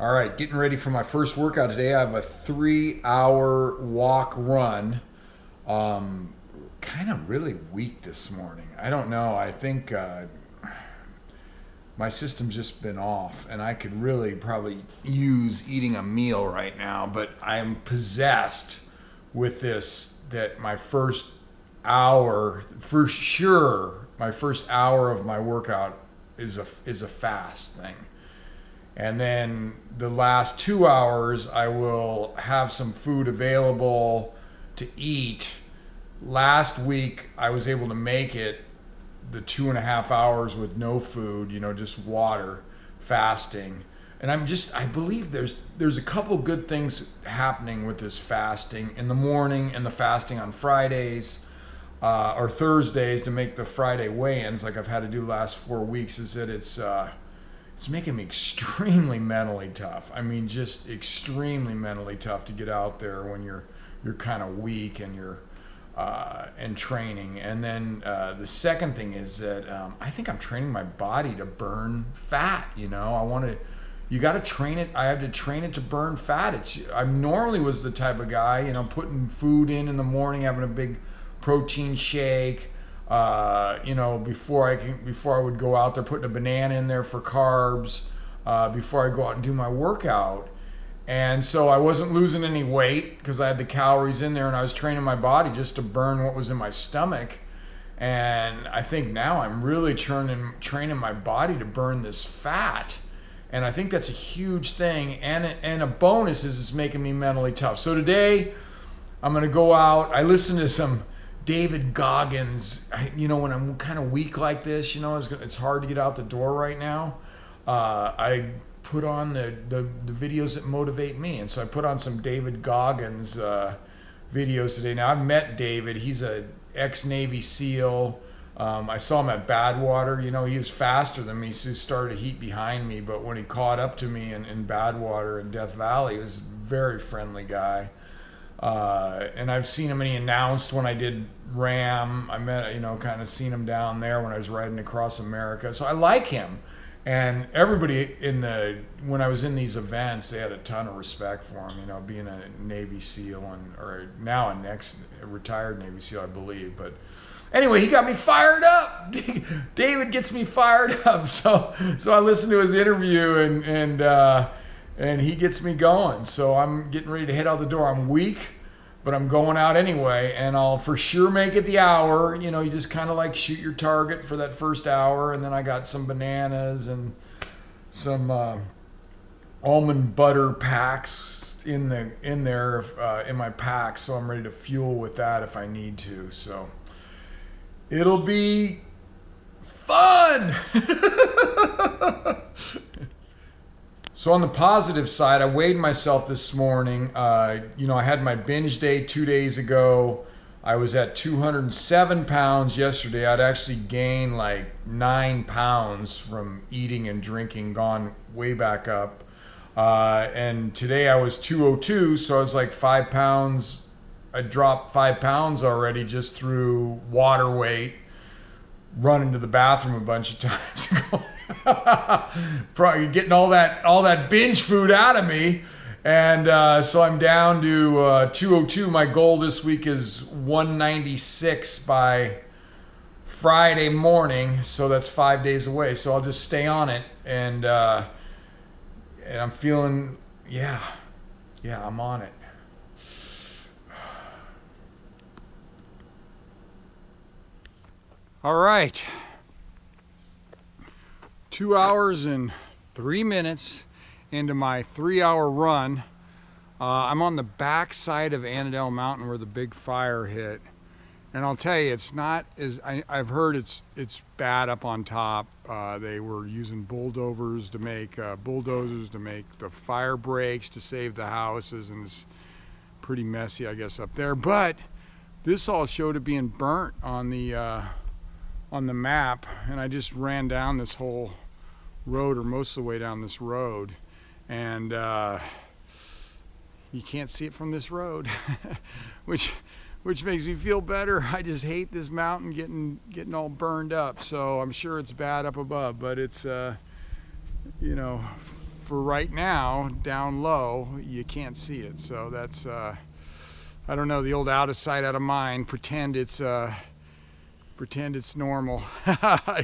All right, getting ready for my first workout today. I have a 3-hour walk run. Kind of really weak this morning. I don't know. I think my system's just been off, and I could really probably use eating a meal right now, but I am possessed with this, that my first hour, for sure, my first hour of my workout is a fast thing. And then the last 2 hours, I will have some food available to eat. Last week, I was able to make it the 2.5 hours with no food, just water, fasting. And I believe there's a couple good things happening with this fasting in the morning and the fasting on Fridays or Thursdays to make the Friday weigh-ins, like I've had to do the last 4 weeks, is that it's making me extremely mentally tough. I mean, just extremely mentally tough to get out there when you're kind of weak and you're and training. And then the second thing is that I think I'm training my body to burn fat. You got to train it. I have to train it to burn fat. I normally was the type of guy, putting food in the morning, having a big protein shake. Before I would go out there, putting a banana in there for carbs, before I go out and do my workout. And so I wasn't losing any weight because I had the calories in there, and I was training my body just to burn what was in my stomach. And I think now I'm really training my body to burn this fat. And I think that's a huge thing. And a bonus is it's making me mentally tough. So today I'm going to go out. I listened to some David Goggins. When I'm kind of weak like this, it's hard to get out the door right now. I put on the videos that motivate me, and so I put on some David Goggins videos today. Now, I've met David. He's a ex-Navy SEAL. I saw him at Badwater. He was faster than me, so he started a heat behind me, but when he caught up to me in Badwater in Death Valley, he was a very friendly guy. And I've seen him, and he announced when I did RAM. I met, kind of seen him down there when I was riding across America. So I like him. And everybody when I was in these events, they had a ton of respect for him, being a Navy SEAL or now a retired Navy SEAL, I believe. But anyway, he got me fired up. David gets me fired up. So I listened to his interview and he gets me going. So I'm getting ready to head out the door. I'm weak, but I'm going out anyway, and I'll for sure make it the hour. You just kind of like shoot your target for that first hour, and then I got some bananas and some almond butter packs in my pack, so I'm ready to fuel with that if I need to. So it'll be fun. So on the positive side, I weighed myself this morning. I had my binge day 2 days ago. I was at 207 pounds yesterday. I'd actually gained like 9 pounds from eating and drinking, gone way back up. And today I was 202, so I was like 5 pounds. I dropped 5 pounds already just through water weight, running to the bathroom a bunch of times. Probably getting all that binge food out of me, and so I'm down to 202. My goal this week is 196 by Friday morning, so that's 5 days away. So I'll just stay on it, and I'm feeling, I'm on it. All right. 2 hours and 3 minutes into my 3-hour run. I'm on the back side of Annandale Mountain where the big fire hit. And I'll tell you, it's not as, I've heard it's bad up on top. They were using bulldozers to make the fire breaks to save the houses, and it's pretty messy, I guess, up there. But this all showed it being burnt on the map, and I just ran down this whole road, or most of the way down this road, and you can't see it from this road, which makes me feel better. I just hate this mountain getting all burned up. So I'm sure it's bad up above, but it's for right now, down low, you can't see it. So that's, I don't know, the old out of sight, out of mind, pretend it's normal,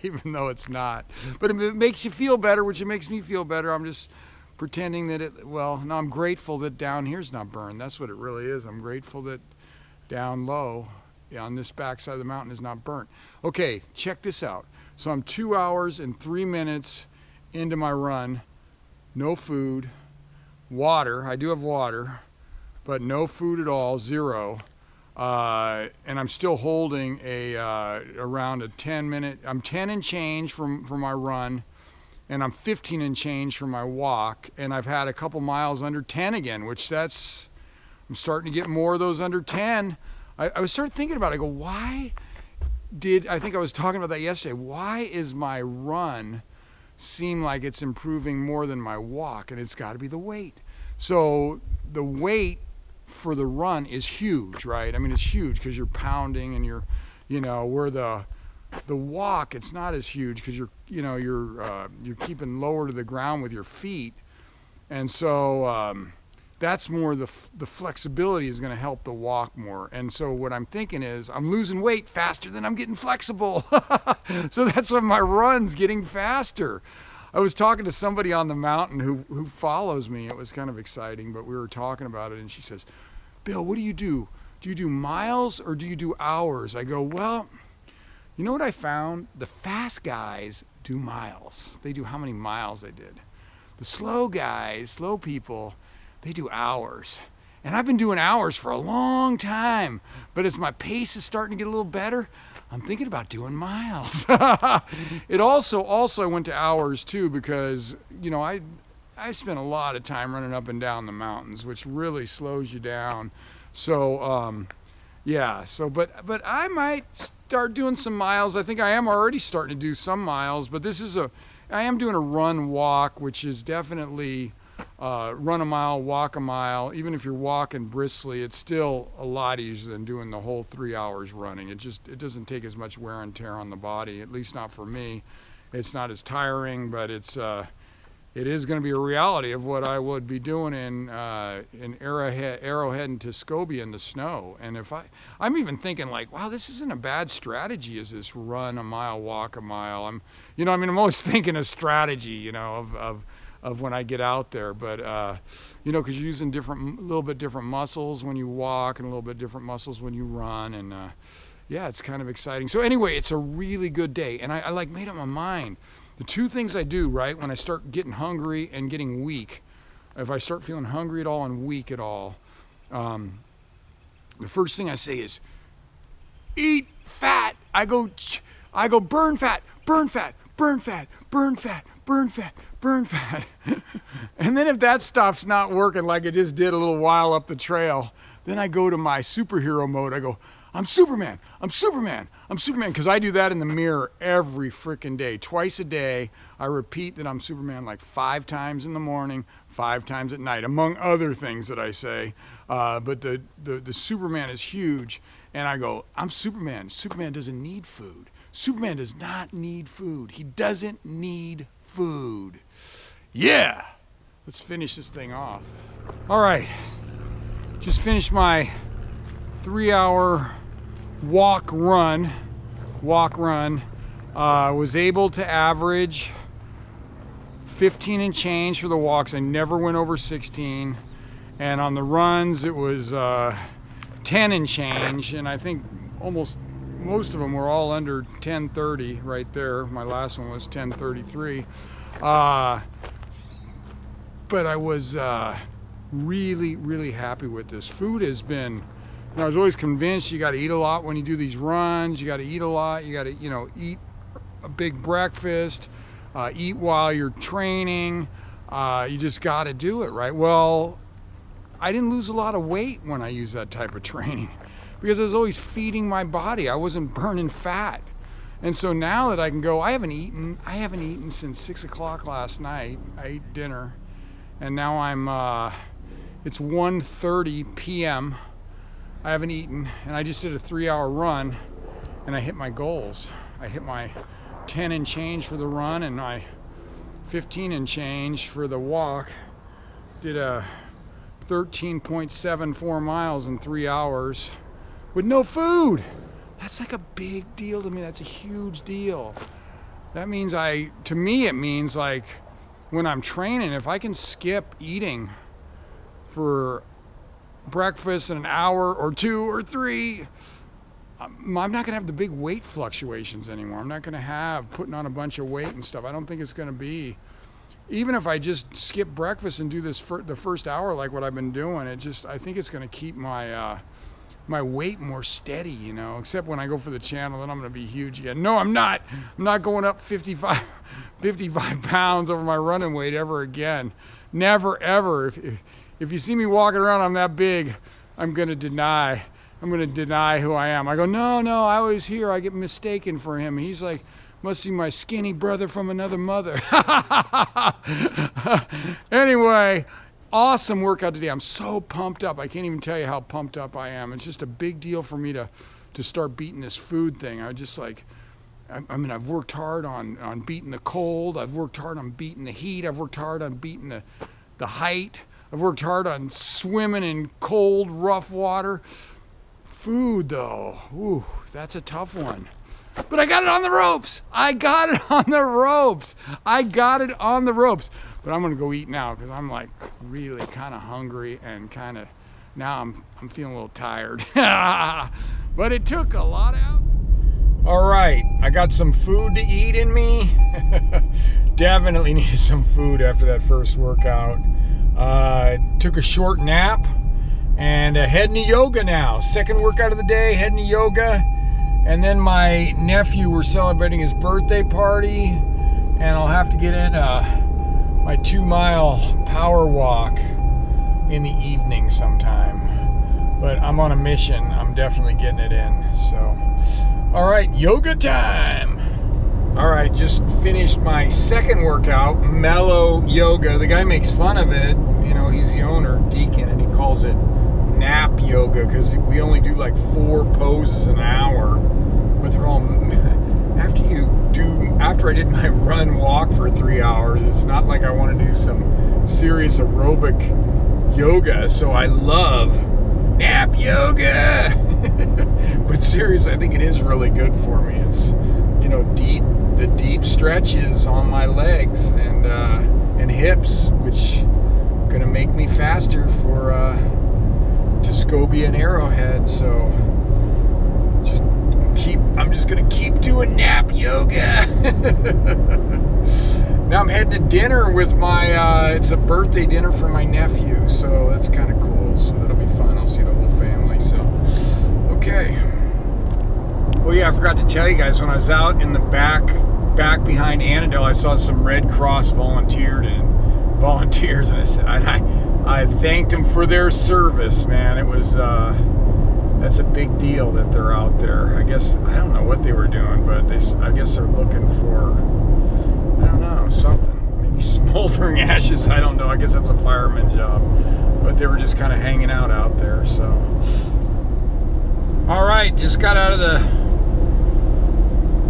even though it's not. But if it makes you feel better, which it makes me feel better, I'm just pretending that it, well, no, I'm grateful that down here's not burned. That's what it really is. I'm grateful that down low on this backside of the mountain is not burnt. Okay, check this out. So I'm 2 hours and 3 minutes into my run, no food, water, I do have water, but no food at all, zero. And I'm still holding around a 10-minute, I'm 10 and change for my run, and I'm 15 and change for my walk, and I've had a couple miles under 10 again, which I'm starting to get more of those under 10. I was started thinking about it, I go, I think I was talking about that yesterday, why is my run seem like it's improving more than my walk? And it's got to be the weight. So the weight for the run is huge, right? I mean, it's huge because you're pounding and you're where the walk, it's not as huge because you're keeping lower to the ground with your feet. And so that's more the flexibility is going to help the walk more. And so what I'm thinking is I'm losing weight faster than I'm getting flexible. So that's why my run's getting faster. I was talking to somebody on the mountain who follows me. It was kind of exciting, but we were talking about it, and she says, Bill, what do you do? Do you do miles or do you do hours? I go, well, you know what I found? The fast guys do miles. They do how many miles they did. The slow guys, slow people, they do hours. And I've been doing hours for a long time, but as my pace is starting to get a little better, I'm thinking about doing miles. It also I went to hours too because, I spent a lot of time running up and down the mountains, which really slows you down. So, but I might start doing some miles. I think I am already starting to do some miles, but I am doing a run walk, which is definitely run a mile, walk a mile. Even if you're walking briskly, it's still a lot easier than doing the whole 3 hours running. It doesn't take as much wear and tear on the body, at least not for me. It's not as tiring, but it is going to be a reality of what I would be doing in Arrowhead and Tuscobia in the snow. And I'm even thinking like, wow, this isn't a bad strategy. Is this run a mile, walk a mile? I'm always thinking of strategy, of when I get out there, but because you're using a little bit different muscles when you walk and a little bit different muscles when you run, and it's kind of exciting. So anyway, it's a really good day, and I like made up my mind. The two things I do, right, when I start getting hungry and getting weak, if I start feeling hungry at all and weak at all, the first thing I say is, eat fat. I go burn fat, burn fat, burn fat, burn fat, burn fat, burn fat. And then if that stops not working like it just did a little while up the trail, then I go to my superhero mode. I go, I'm Superman, I'm Superman, I'm Superman. Because I do that in the mirror every freaking day. Twice a day, I repeat that I'm Superman like 5 times in the morning, 5 times at night, among other things that I say. But the Superman is huge. And I go, I'm Superman. Superman doesn't need food. Superman does not need food. He doesn't need food. Yeah. Let's finish this thing off. All right. Just finished my 3-hour walk run. Was able to average 15 and change for the walks. I never went over 16. And on the runs, it was 10 and change. And I think most of them were all under 10:30 right there. My last one was 10:33. But I was really, really happy with this. Food has been, I was always convinced you got to eat a lot when you do these runs. You got to eat a lot. You got to, eat a big breakfast, eat while you're training. You just got to do it, right? Well, I didn't lose a lot of weight when I used that type of training because I was always feeding my body. I wasn't burning fat. And so now that I can go, I haven't eaten since 6 o'clock last night. I ate dinner, and now it's 1:30 p.m. I haven't eaten, and I just did a 3-hour run, and I hit my goals. I hit my 10 and change for the run, and my 15 and change for the walk. Did a 13.74 miles in 3 hours with no food. That's like a big deal to me. That's a huge deal. That means to me it means like when I'm training, if I can skip eating for breakfast in an hour or 2 or 3, I'm not gonna have the big weight fluctuations anymore. I'm not gonna have putting on a bunch of weight and stuff. I don't think it's gonna be, even if I just skip breakfast and do this for the first hour like what I've been doing, I think it's gonna keep my my weight more steady, you know, except when I go for the channel, then I'm gonna be huge again. No, I'm not going up 55 pounds over my running weight ever again. Never, ever. If you see me walking around, I'm that big, I'm gonna deny who I am. I go, no, I always hear I get mistaken for him. He's like, must be my skinny brother from another mother. Anyway, awesome workout today. I'm so pumped up. I can't even tell you how pumped up I am. It's just a big deal for me to start beating this food thing. I just like, I mean, I've worked hard on beating the cold. I've worked hard on beating the heat. I've worked hard on beating the height. I've worked hard on swimming in cold, rough water. Food though, ooh, that's a tough one. But I got it on the ropes. I got it on the ropes. But I'm gonna go eat now because I'm like really kind of hungry and kind of, now I'm feeling a little tired. But it took a lot out. All right, I got some food to eat in me. Definitely needed some food after that first workout. Took a short nap and heading to yoga now. Second workout of the day, heading to yoga. And then my nephew, we're celebrating his birthday party, and I'll have to get in my 2-mile power walk in the evening sometime. But I'm on a mission. I'm definitely getting it in. So, all right, yoga time. All right, just finished my second workout, mellow yoga. The guy makes fun of it. You know, he's the owner, Deacon, and he calls it nap yoga because we only do like 4 poses an hour. But they're all, after I did my run walk for 3 hours, it's not like I want to do some serious aerobic yoga. So I love nap yoga. But seriously, I think it is really good for me. It's, you know, the deep stretches on my legs and hips, which are gonna make me faster for Tuscobia and Arrowhead. So I'm just gonna keep doing nap yoga. Now I'm heading to dinner with my it's a birthday dinner for my nephew, so that's kind of cool. So that'll be fun. I'll see the whole family. So okay. Oh yeah, I forgot to tell you guys, when I was out in the back behind Annandale, I saw some Red Cross volunteers, and I said, I thanked them for their service, man. It was that's a big deal that they're out there. I guess, I don't know what they were doing, but I guess they're looking for, I don't know, something. Maybe smoldering ashes, I don't know. I guess that's a fireman job. But they were just kind of hanging out there, so. All right, just got out of the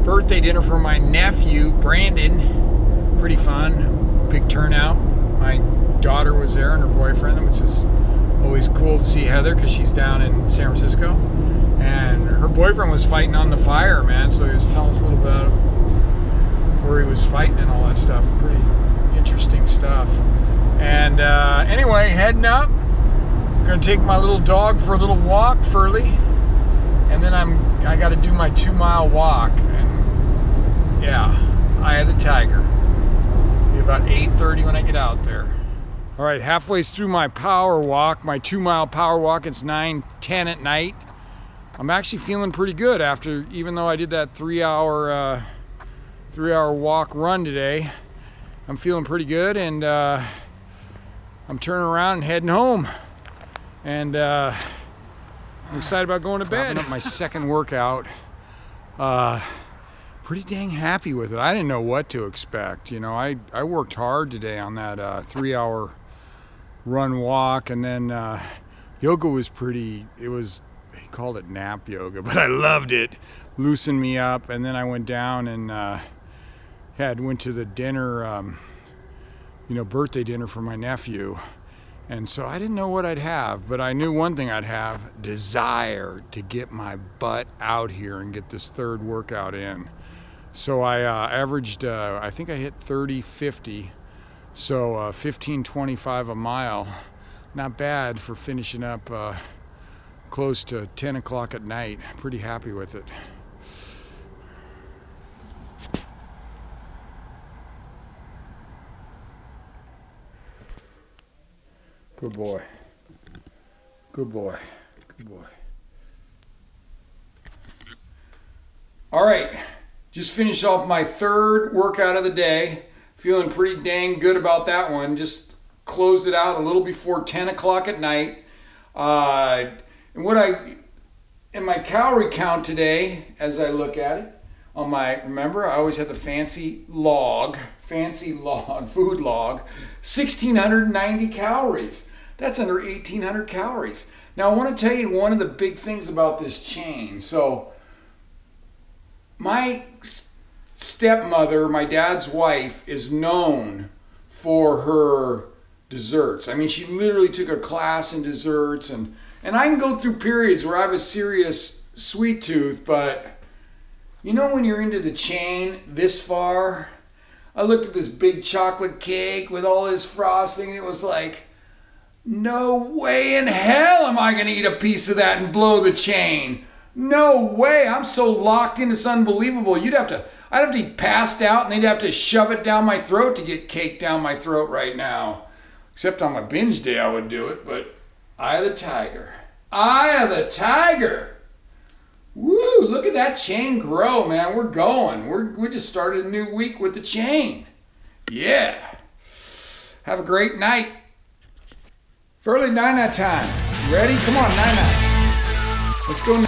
birthday dinner for my nephew, Brandon. Pretty fun, big turnout. My daughter was there and her boyfriend, which is always cool to see Heather because she's down in San Francisco. And her boyfriend was fighting on the fire, man, so he was telling us a little bit about where he was fighting and all that stuff. Pretty interesting stuff. And anyway, heading up. Gonna take my little dog for a little walk, Furley. And then I got to do my 2-mile walk, and yeah, Eye of the Tiger. Be about 8:30 when I get out there. All right, halfway through my power walk, my 2-mile power walk. It's 9:10 at night. I'm actually feeling pretty good after, even though I did that 3-hour walk run today. I'm feeling pretty good, and I'm turning around and heading home. And I'm excited about going to bed. Wrapping up my second workout. Pretty dang happy with it. I didn't know what to expect. You know, I worked hard today on that 3-hour run walk, and then yoga was pretty, he called it nap yoga, but I loved it. Loosened me up, and then I went down and went to the dinner birthday dinner for my nephew. And so I didn't know what I'd have, but I knew one thing I'd have: desire to get my butt out here and get this third workout in. So I averaged, I think I hit 30-50, so 15-25 a mile. Not bad for finishing up close to 10 o'clock at night. Pretty happy with it. Good boy. Good boy. Good boy. All right, just finished off my third workout of the day. Feeling pretty dang good about that one. Just closed it out a little before 10 o'clock at night. And my calorie count today, as I look at it, on my, remember, I always had the fancy log, food log, 1,690 calories. That's under 1,800 calories. Now, I want to tell you one of the big things about this chain. So, my stepmother, my dad's wife, is known for her desserts. I mean, she literally took a class in desserts, and I can go through periods where I have a serious sweet tooth, but when you're into the chain this far, I looked at this big chocolate cake with all this frosting, and it was like, no way in hell am I going to eat a piece of that and blow the chain. No way. I'm so locked in, it's unbelievable. I'd have to be passed out, and they'd have to shove it down my throat to get cake down my throat right now. Except on my binge day I would do it, but eye of the tiger. Eye of the tiger. Woo, look at that chain grow, man. We're going. We just started a new week with the chain. Yeah. Have a great night. For early night-night time. You ready? Come on, night-night. Let's go.